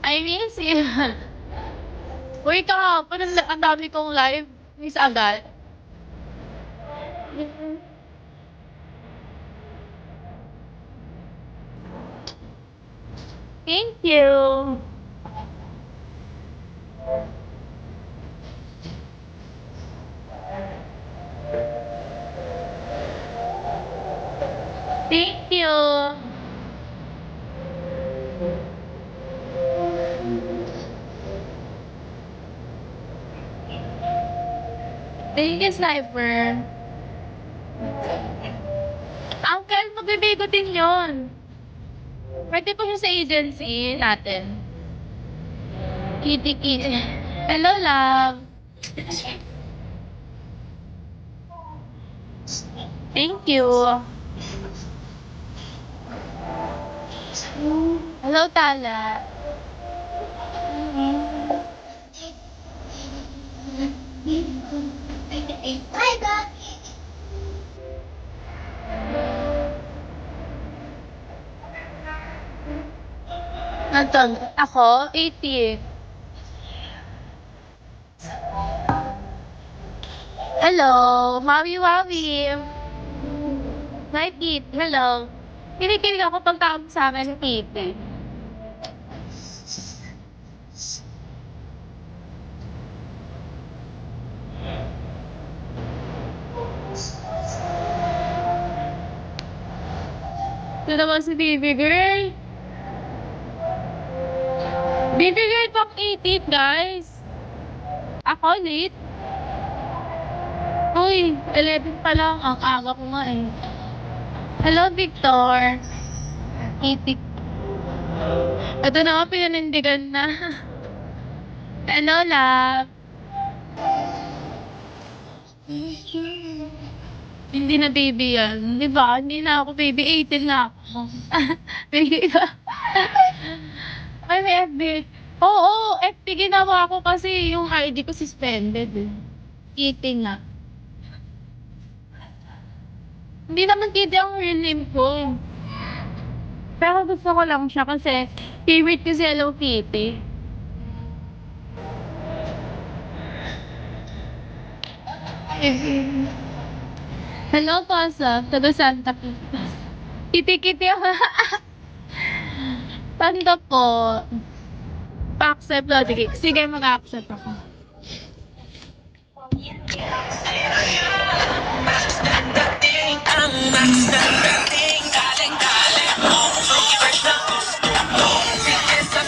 I miss you. Uy, kahapon ang dami kong live. Miss agad. Thank you. Thank you. Thank you, Sniper. Uncle, magbibigo din yun. Pwede po siya sa agency natin. Kitty, kitty. Hello, love. Thank you. Hello, Tala. Nandun. Ako, 80. Hello, Mawi Wawi. Night Eat, hello. Kinikilig ako pag tawag sa akin, Eat. Ito naman si Baby Girl. Baby Girl, pang 80, guys. Ako, late. Uy, 11 pa lang. Ang aga ko nga eh. Hello, Victor. 80. Ito na nga, pinanindigan na. Hello, love. Hindi na baby yan. Di ba? Hindi na ako baby. 18 na ako. Baby ka. Ay, may FB. Oo, FB ginawa ko kasi yung ID ko suspended eh. 18 na. Hindi naman Kitty ang real name ko. Pero gusto ko lang siya kasi favorite ko si Hello Kitty. Hello, Pasa. Taga Santa Cruz. Kitty-kitty ako. Tanda po. Pa-accept lang. Sige, mag-accept ako. Ang mas dating